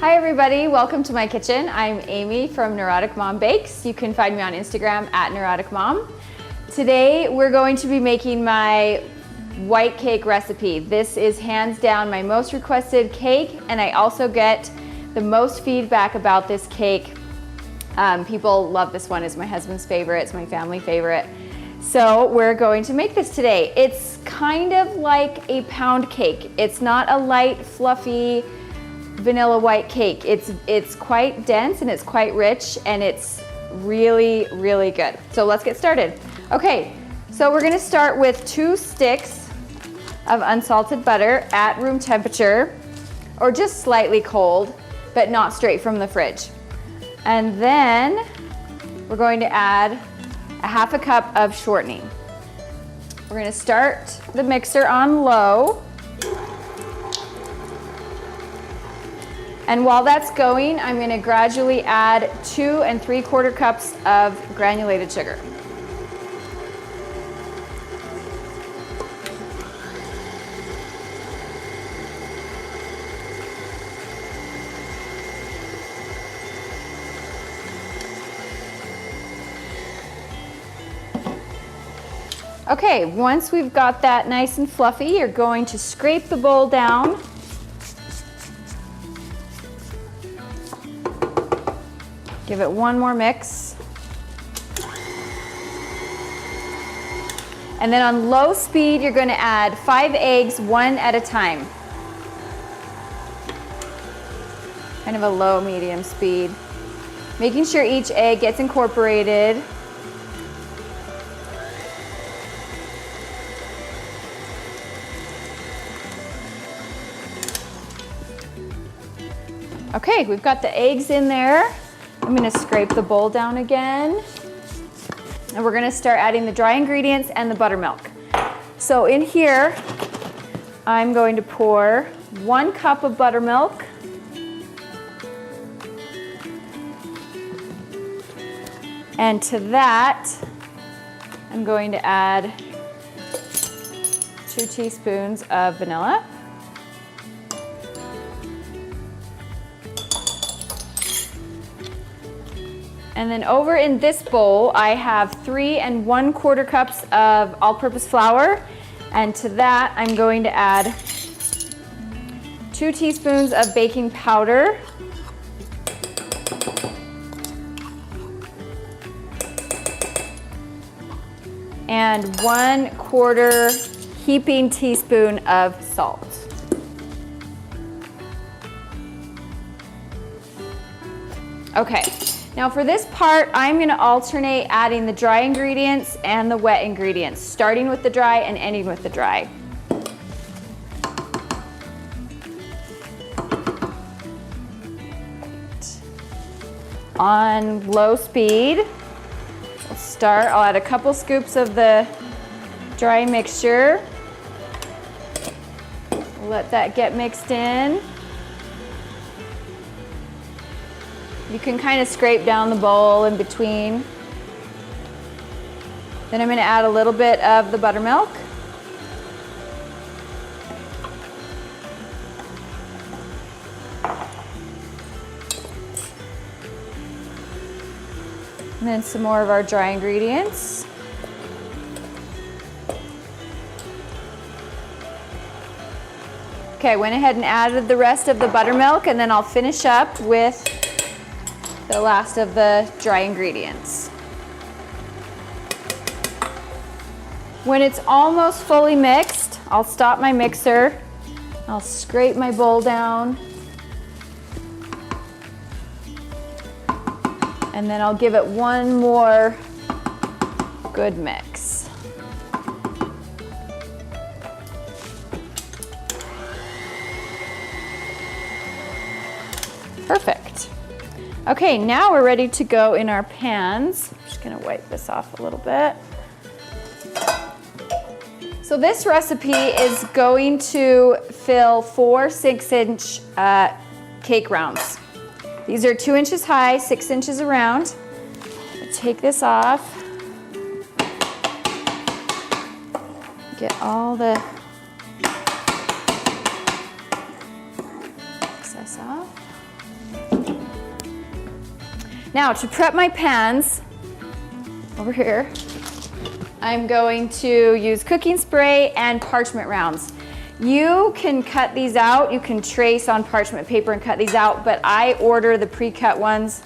Hi everybody, welcome to my kitchen. I'm Amy from Neurotic Mom Bakes. You can find me on Instagram at Neurotic Mom. Today we're going to be making my white cake recipe. This is hands down my most requested cake, and I also get the most feedback about this cake. People love this one. It's my husband's favorite, it's my family favorite. So we're going to make this today. It's kind of like a pound cake. It's not a light, fluffy, vanilla white cake. It's quite dense and it's quite rich, and it's really, really good. So let's get started. Okay, so we're gonna start with 2 sticks of unsalted butter at room temperature, or just slightly cold, but not straight from the fridge. And then we're going to add a 1/2 cup of shortening. We're gonna start the mixer on low. And while that's going, I'm gonna gradually add 2 3/4 cups of granulated sugar. Okay, once we've got that nice and fluffy, you're going to scrape the bowl down. Give it one more mix. And then on low speed, you're going to add 5 eggs, 1 at a time. Kind of a low, medium speed. Making sure each egg gets incorporated. Okay, we've got the eggs in there. I'm gonna scrape the bowl down again. And we're gonna start adding the dry ingredients and the buttermilk. So in here, I'm going to pour 1 cup of buttermilk. And to that, I'm going to add 2 teaspoons of vanilla. And then over in this bowl, I have 3 1/4 cups of all-purpose flour. And to that, I'm going to add 2 teaspoons of baking powder. And 1/4 heaping teaspoon of salt. Okay. Now for this part, I'm gonna alternate adding the dry ingredients and the wet ingredients, starting with the dry and ending with the dry. On low speed, we'll start. I'll add a couple scoops of the dry mixture. Let that get mixed in. You can kind of scrape down the bowl in between. Then I'm going to add a little bit of the buttermilk. And then some more of our dry ingredients. Okay, I went ahead and added the rest of the buttermilk, and then I'll finish up with the last of the dry ingredients. When it's almost fully mixed, I'll stop my mixer. I'll scrape my bowl down. And then I'll give it one more good mix. Perfect. Okay, now we're ready to go in our pans. I'm just gonna wipe this off a little bit. So this recipe is going to fill 4 6-inch cake rounds. These are 2 inches high, 6 inches around. Take this off. Get all the excess off. Now to prep my pans, over here, I'm going to use cooking spray and parchment rounds. You can cut these out, you can trace on parchment paper and cut these out, but I order the pre-cut ones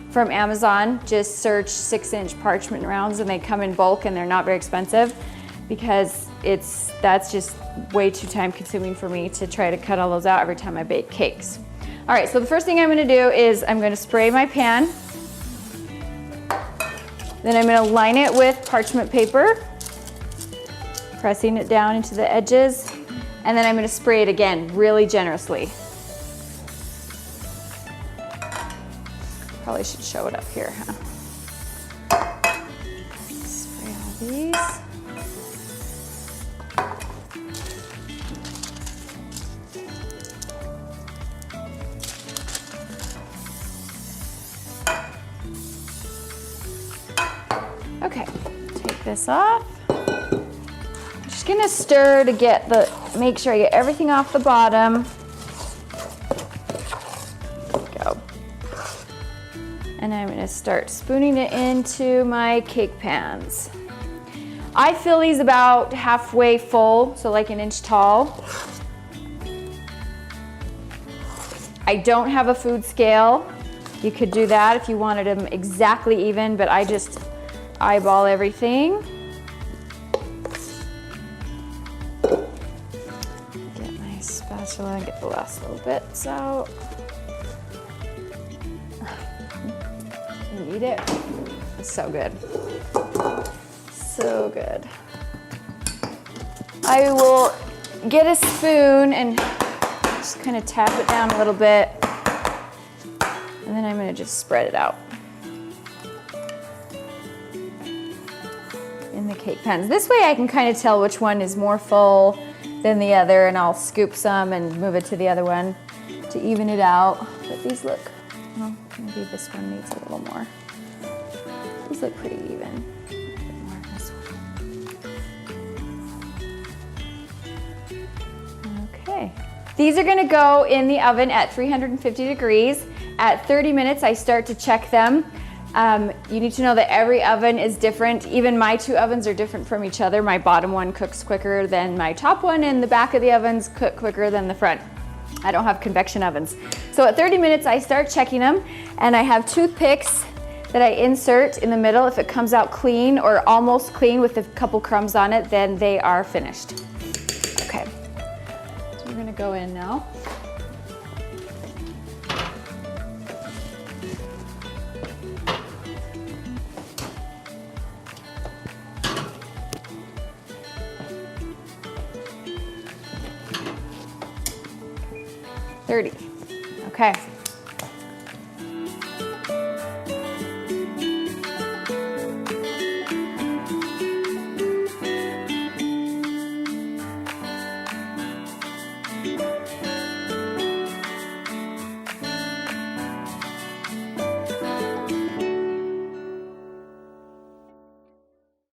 from Amazon. Just search 6-inch parchment rounds and they come in bulk and they're not very expensive because that's just way too time consuming for me to try to cut all those out every time I bake cakes. All right, so the first thing I'm gonna do is I'm gonna spray my pan. Then I'm gonna line it with parchment paper, pressing it down into the edges, and then I'm gonna spray it again really generously. Probably should show it up here, huh? Spray all these. Okay, take this off. I'm just gonna stir to make sure I get everything off the bottom. There we go. And I'm gonna start spooning it into my cake pans. I fill these about halfway full, so like 1 inch tall. I don't have a food scale. You could do that if you wanted them exactly even, but I just eyeball everything. Get my spatula and get the last little bits out. You need it. It's so good. So good. I will get a spoon and just kind of tap it down a little bit. And then I'm going to just spread it out in the cake pans. This way I can kind of tell which one is more full than the other, and I'll scoop some and move it to the other one to even it out. But these look, well, maybe this one needs a little more. These look pretty even. A bit more on this one. Okay. These are gonna go in the oven at 350 degrees. At 30 minutes, I start to check them. You need to know that every oven is different. Even my 2 ovens are different from each other. My bottom one cooks quicker than my top one, and the back of the ovens cook quicker than the front. I don't have convection ovens. So at 30 minutes, I start checking them, and I have toothpicks that I insert in the middle. If it comes out clean or almost clean with a couple crumbs on it, then they are finished. Okay, so we're gonna go in now. Okay,